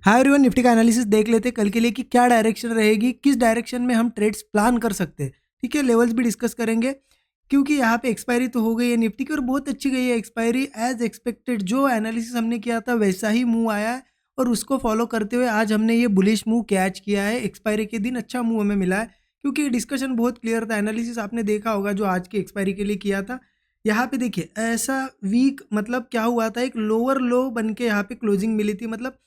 Hi everyone, Nifty का analysis देख लेते हैं कल के लिए कि क्या डायरेक्शन रहेगी, किस डायरेक्शन में हम ट्रेड्स प्लान कर सकते हैं। ठीक है, लेवल्स भी डिस्कस करेंगे क्योंकि यहाँ पे एक्सपायरी तो हो गई है निफ्टी की और बहुत अच्छी गई है एक्सपायरी। एज एक्सपेक्टेड जो एनालिसिस हमने किया था वैसा ही मूव आया है और उसको फॉलो करते हुए आज हमने ये बुलिश मूव कैच किया है। एक्सपायरी के दिन अच्छा मूव हमें मिला है क्योंकि डिस्कशन बहुत क्लियर था। एनालिसिस आपने देखा होगा जो आज की एक्सपायरी के लिए किया था। यहाँ पे देखिए ऐसा वीक मतलब क्या हुआ था, एक लोअर लो बन के यहाँ पे क्लोजिंग मिली थी। मतलब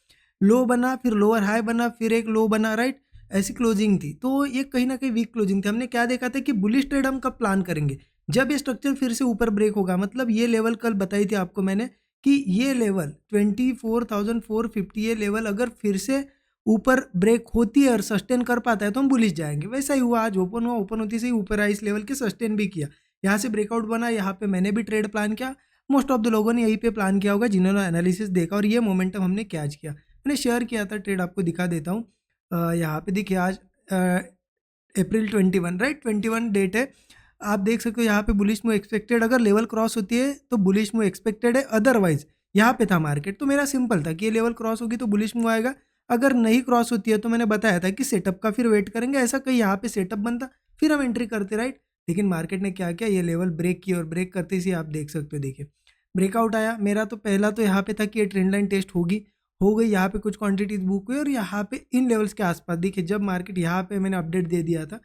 लो बना, फिर लोअर हाई बना, फिर एक लो बना, राइट। ऐसी क्लोजिंग थी तो ये कहीं ना कहीं वीक क्लोजिंग थी। हमने क्या देखा था कि बुलिश ट्रेड हम कब प्लान करेंगे, जब ये स्ट्रक्चर फिर से ऊपर ब्रेक होगा। मतलब ये लेवल कल बताई थी आपको मैंने कि ये लेवल 24,450, ये लेवल अगर फिर से ऊपर ब्रेक होती है और सस्टेन कर पाता है तो हम बुलिश जाएंगे। वैसा ही हुआ, आज ओपन हुआ, ओपन होती से ही ऊपर आया, इस लेवल के सस्टेन भी किया, यहाँ से ब्रेकआउट बना। यहाँ पे मैंने भी ट्रेड प्लान किया, मोस्ट ऑफ द लोगों ने यहीं पे प्लान किया होगा जिन्होंने एनालिसिस देखा, और ये मोमेंटम हमने कैच किया। मैंने शेयर किया था ट्रेड, आपको दिखा देता हूँ। यहाँ पे देखिए आज अप्रैल 21, राइट, 21 डेट है। आप देख सकते हो यहाँ पे बुलिश मूव एक्सपेक्टेड, अगर लेवल क्रॉस होती है तो बुलिश मूव एक्सपेक्टेड है, अदरवाइज यहाँ पे था मार्केट। तो मेरा सिंपल था कि ये लेवल क्रॉस होगी तो बुलिश मूव आएगा, अगर नहीं क्रॉस होती है तो मैंने बताया था कि सेटअप का फिर वेट करेंगे, ऐसा कहीं यहाँ पे सेटअप बनता फिर हम एंट्री करते, राइट। लेकिन मार्केट ने क्या किया, ये लेवल ब्रेक किया और ब्रेक करते ही आप देख सकते हो, देखिए ब्रेकआउट आया। मेरा तो पहला तो यहाँ पे था कि ये ट्रेंड लाइन टेस्ट होगी, हो गई। यहाँ पे कुछ क्वांटिटीज बुक हुई और यहाँ पे इन लेवल्स के आसपास देखिए जब मार्केट यहाँ पे मैंने अपडेट दे दिया था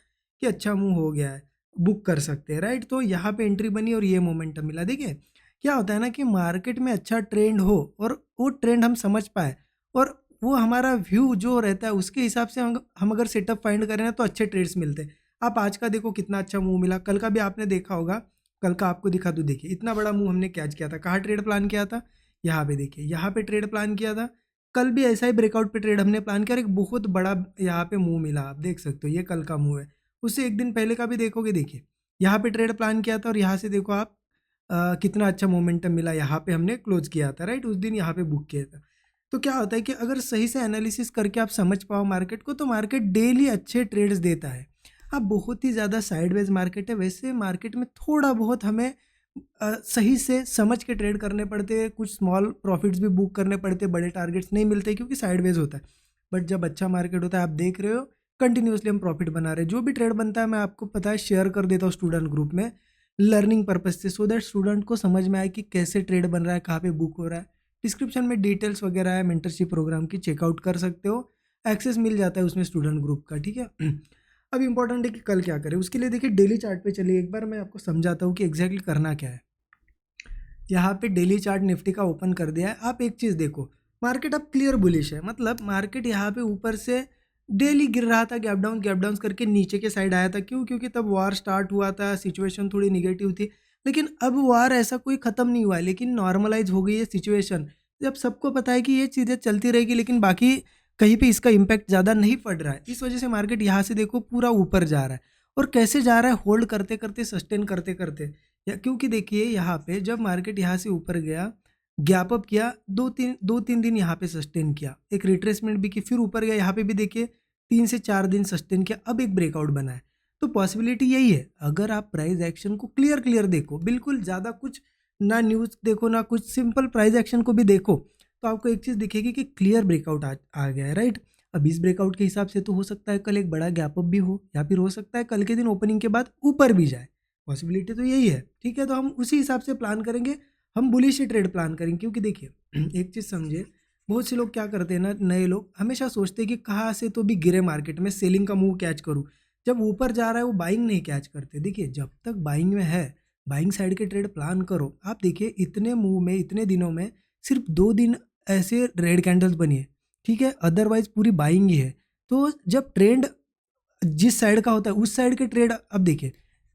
कि अच्छा मूव हो गया है, बुक कर सकते हैं, राइट। तो यहाँ पे एंट्री बनी और ये मोमेंटम मिला। देखिए क्या होता है ना कि मार्केट में अच्छा ट्रेंड हो और वो ट्रेंड हम समझ पाए और वो हमारा व्यू जो रहता है उसके हिसाब से हम अगर सेटअप फाइंड करें ना तो अच्छे ट्रेड्स मिलते हैं। आप आज का देखो कितना अच्छा मूव मिला, कल का भी आपने देखा होगा, कल का आपको दिखा दूँ। देखिए इतना बड़ा मूव हमने कैच किया था, कहाँ ट्रेड प्लान किया था, यहाँ पे देखिए, यहाँ पे ट्रेड प्लान किया था। कल भी ऐसा ही ब्रेकआउट पे ट्रेड हमने प्लान किया और एक बहुत बड़ा यहाँ पे मूव मिला, आप देख सकते हो, ये कल का मूव है। उससे एक दिन पहले का भी देखोगे, देखिए यहाँ पे ट्रेड प्लान किया था और यहाँ से देखो आप कितना अच्छा मोमेंटम मिला, यहाँ पे हमने क्लोज किया था, राइट। उस दिन यहाँ पे बुक किया था। तो क्या होता है कि अगर सही से एनालिसिस करके आप समझ पाओ मार्केट को तो मार्केट डेली अच्छे ट्रेड्स देता है। अब बहुत ही ज़्यादा साइडवेज मार्केट है, वैसे मार्केट में थोड़ा बहुत हमें सही से समझ के ट्रेड करने पड़ते हैं, कुछ स्मॉल प्रॉफिट्स भी बुक करने पड़ते हैं, बड़े टारगेट्स नहीं मिलते क्योंकि साइडवेज होता है। बट जब अच्छा मार्केट होता है, आप देख रहे हो कंटिन्यूसली हम प्रॉफिट बना रहे हैं। जो भी ट्रेड बनता है मैं आपको पता है शेयर कर देता हूँ स्टूडेंट ग्रुप में लर्निंग पर्पज से, सो दैट स्टूडेंट को समझ में आए कि कैसे ट्रेड बन रहा है, कहाँ पे बुक हो रहा है। डिस्क्रिप्शन में डिटेल्स वगैरह है मेंटरशिप प्रोग्राम की, चेकआउट कर सकते हो, एक्सेस मिल जाता है उसमें स्टूडेंट ग्रुप का, ठीक है। अब इंपॉर्टेंट है कि कल क्या करें, उसके लिए देखिए डेली चार्ट पे चलिए, एक बार मैं आपको समझाता हूँ कि एग्जैक्टली करना क्या है। यहाँ पे डेली चार्ट निफ्टी का ओपन कर दिया है। आप एक चीज़ देखो, मार्केट अब क्लियर बुलिश है, मतलब मार्केट यहाँ पे ऊपर से डेली गिर रहा था, गैप डाउन करके नीचे के साइड आया था। क्यों? क्योंकि तब वार स्टार्ट हुआ था, सिचुएशन थोड़ी निगेटिव थी। लेकिन अब वार ऐसा कोई ख़त्म नहीं हुआ है, लेकिन नॉर्मलाइज हो गई है सिचुएशन। जब सबको पता है कि ये चीज़ें चलती रहेगी लेकिन बाकी कहीं पे इसका इम्पैक्ट ज़्यादा नहीं पड़ रहा है, इस वजह से मार्केट यहाँ से देखो पूरा ऊपर जा रहा है। और कैसे जा रहा है, होल्ड करते करते, सस्टेन करते करते। या क्योंकि देखिए यहाँ पे जब मार्केट यहाँ से ऊपर गया, गैप अप किया, दो तीन दिन यहाँ पे सस्टेन किया, एक रिट्रेसमेंट भी की, फिर ऊपर गया, यहाँ पे भी देखिए 3 से 4 दिन सस्टेन किया, अब एक ब्रेकआउट बना है। तो पॉसिबिलिटी यही है, अगर आप प्राइस एक्शन को क्लियर देखो, बिल्कुल ज़्यादा कुछ ना न्यूज़ देखो ना कुछ, सिंपल प्राइस एक्शन को भी देखो, तो आपको एक चीज़ दिखेगी कि क्लियर ब्रेकआउट आ गया है, राइट। अब इस ब्रेकआउट के हिसाब से तो हो सकता है कल एक बड़ा गैप अप भी हो, या फिर हो सकता है कल के दिन ओपनिंग के बाद ऊपर भी जाए। पॉसिबिलिटी तो यही है, ठीक है। तो हम उसी हिसाब से प्लान करेंगे, हम बुलिश ही ट्रेड प्लान करेंगे। क्योंकि देखिए एक चीज़ समझिए, बहुत से लोग क्या करते हैं ना, नए लोग हमेशा सोचते हैं कि कहाँ से तो भी गिरे मार्केट में सेलिंग का मूव कैच करूँ, जब ऊपर जा रहा है वो बाइंग नहीं कैच करते। देखिए जब तक बाइंग में है, बाइंग साइड के ट्रेड प्लान करो। आप देखिए इतने मूव में, इतने दिनों में सिर्फ 2 दिन ऐसे रेड कैंडल्स बनी है, ठीक है, अदरवाइज पूरी बाइंग ही है। तो जब ट्रेंड जिस साइड का होता है उस साइड के ट्रेड, अब देखिए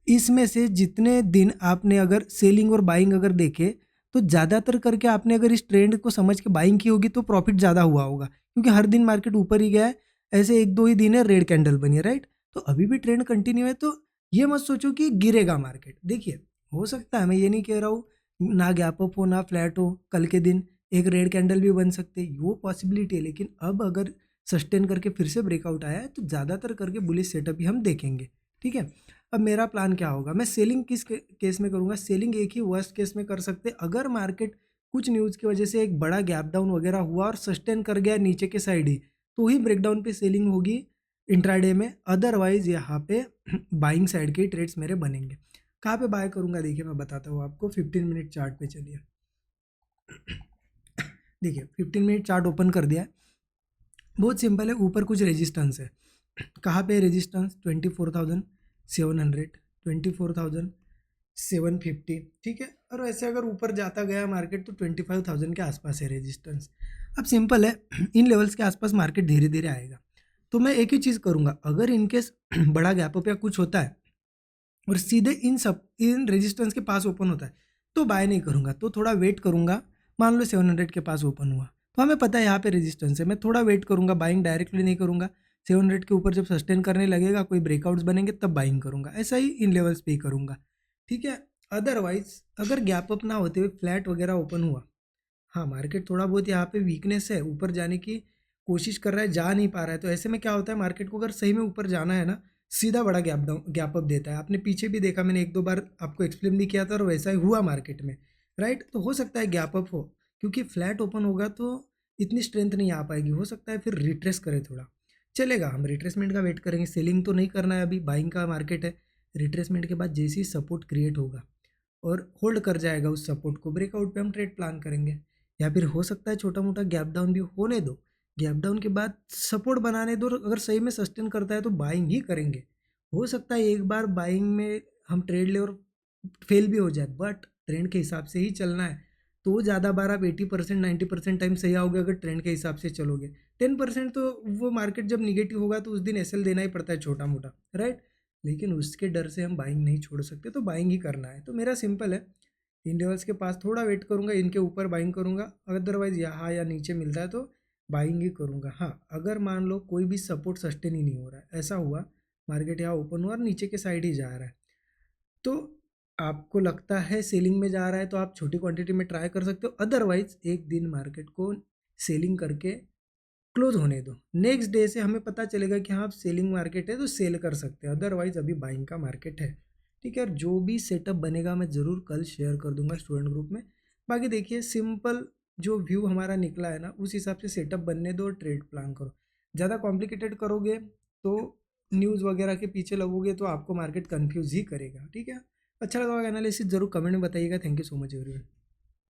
इसमें से जितने दिन आपने अगर सेलिंग और बाइंग अगर देखे तो ज़्यादातर करके आपने अगर इस ट्रेंड को समझ के बाइंग की होगी तो प्रॉफिट ज़्यादा हुआ होगा, क्योंकि हर दिन मार्केट ऊपर ही गया है। ऐसे 1-2 ही दिन है रेड कैंडल बनी है, राइट। तो अभी भी ट्रेंड कंटिन्यू है, तो ये मत सोचो कि गिरेगा मार्केट। देखिए हो सकता है, मैं ये नहीं कह रहा हूँ ना गैप अप हो ना फ्लैट हो, कल के दिन एक रेड कैंडल भी बन सकते हैं, वो पॉसिबिलिटी है। लेकिन अब अगर सस्टेन करके फिर से ब्रेकआउट आया है तो ज़्यादातर करके बुलिश सेटअप ही हम देखेंगे, ठीक है। अब मेरा प्लान क्या होगा, मैं सेलिंग किस केस में करूँगा, सेलिंग एक ही वर्स्ट केस में कर सकते, अगर मार्केट कुछ न्यूज़ की वजह से एक बड़ा गैप डाउन वगैरह हुआ और सस्टेन कर गया नीचे के साइड ही, तो ही ब्रेकडाउन पे सेलिंग होगी इंट्राडे में। अदरवाइज यहाँ पे बाइंग साइड के ट्रेड्स मेरे बनेंगे। कहाँ पे बाय करूँगा देखिए मैं बताता हूँ आपको। 15 मिनट चार्ट पे चलिए। देखिए 15 मिनट चार्ट ओपन कर दिया है, बहुत सिंपल है। ऊपर कुछ रेजिस्टेंस है, कहाँ पे रेजिस्टेंस 24,700, 24,750, ठीक है। और वैसे अगर ऊपर जाता गया मार्केट तो 25,000 के आसपास है रेजिस्टेंस। अब सिंपल है, इन लेवल्स के आसपास मार्केट धीरे धीरे आएगा। तो मैं एक ही चीज़ करूँगा, अगर इनकेस बड़ा गैप अप या कुछ होता है और सीधे इन रेजिस्टेंस के पास ओपन होता है तो बाय नहीं करूँगा, तो थोड़ा वेट करूँगा। मान लो 700 के पास ओपन हुआ तो हमें पता है यहाँ पे रेजिस्टेंस है, मैं थोड़ा वेट करूँगा, बाइंग डायरेक्टली नहीं करूँगा। 700 के ऊपर जब सस्टेन करने लगेगा, कोई ब्रेकआउट्स बनेंगे तब बाइंग करूँगा। ऐसा ही इन लेवल्स पे ही करूँगा, ठीक है। अदरवाइज अगर गैप अप ना होते हुए फ्लैट वगैरह ओपन हुआ, हाँ मार्केट थोड़ा बहुत यहाँ पे वीकनेस है, ऊपर जाने की कोशिश कर रहा है, जा नहीं पा रहा है, तो ऐसे में क्या होता है, मार्केट को अगर सही में ऊपर जाना है ना, सीधा बड़ा गैप अप देता है। आपने पीछे भी देखा, मैंने एक दो बार आपको एक्सप्लेन भी किया था और वैसा ही हुआ मार्केट में, राइट। तो हो सकता है गैप अप हो, क्योंकि फ्लैट ओपन होगा तो इतनी स्ट्रेंथ नहीं आ पाएगी, हो सकता है फिर रिट्रेस करे थोड़ा, चलेगा। हम रिट्रेसमेंट का वेट करेंगे, सेलिंग तो नहीं करना है अभी, बाइंग का मार्केट है। रिट्रेसमेंट के बाद जैसे ही सपोर्ट क्रिएट होगा और होल्ड कर जाएगा उस सपोर्ट को, ब्रेकआउट पे हम ट्रेड प्लान करेंगे। या फिर हो सकता है छोटा मोटा गैप डाउन भी होने दो, गैप डाउन के बाद सपोर्ट बनाने दो, अगर सही में सस्टेन करता है तो बाइंग ही करेंगे। हो सकता है एक बार बाइंग में हम ट्रेड ले और फेल भी हो जाए, बट ट्रेंड के हिसाब से ही चलना है। तो ज़्यादा बार आप 80% 90% टाइम सही आओगे अगर ट्रेंड के हिसाब से चलोगे। 10% तो वो मार्केट जब निगेटिव होगा तो उस दिन एसएल देना ही पड़ता है छोटा मोटा, राइट। लेकिन उसके डर से हम बाइंग नहीं छोड़ सकते, तो बाइंग ही करना है। तो मेरा सिंपल है, इन लेवल्स के पास थोड़ा वेट करूंगा, इनके ऊपर बाइंग करूंगा, अदरवाइज यहाँ या नीचे मिलता है तो बाइंग ही करूंगा। हाँ अगर मान लो कोई भी सपोर्ट सस्टेन ही नहीं हो रहा है, ऐसा हुआ मार्केट यहाँ ओपन हुआ और नीचे के साइड ही जा रहा है, तो आपको लगता है सेलिंग में जा रहा है तो आप छोटी क्वांटिटी में ट्राई कर सकते हो। अदरवाइज एक दिन मार्केट को सेलिंग करके क्लोज होने दो, नेक्स्ट डे से हमें पता चलेगा कि हाँ अब सेलिंग मार्केट है तो सेल कर सकते हैं, अदरवाइज अभी बाइंग का मार्केट है, ठीक है। और जो भी सेटअप बनेगा मैं ज़रूर कल शेयर कर दूंगा स्टूडेंट ग्रुप में। बाकी देखिए सिंपल जो व्यू हमारा निकला है ना, उस हिसाब से सेटअप बनने दो और ट्रेड प्लान करो। ज़्यादा कॉम्प्लिकेटेड करोगे तो न्यूज़ वगैरह के पीछे लगोगे तो आपको मार्केट कन्फ्यूज ही करेगा, ठीक है। अच्छा लगा एनालिसिस, जरूर कमेंट में बताइएगा। Thank you so much everyone.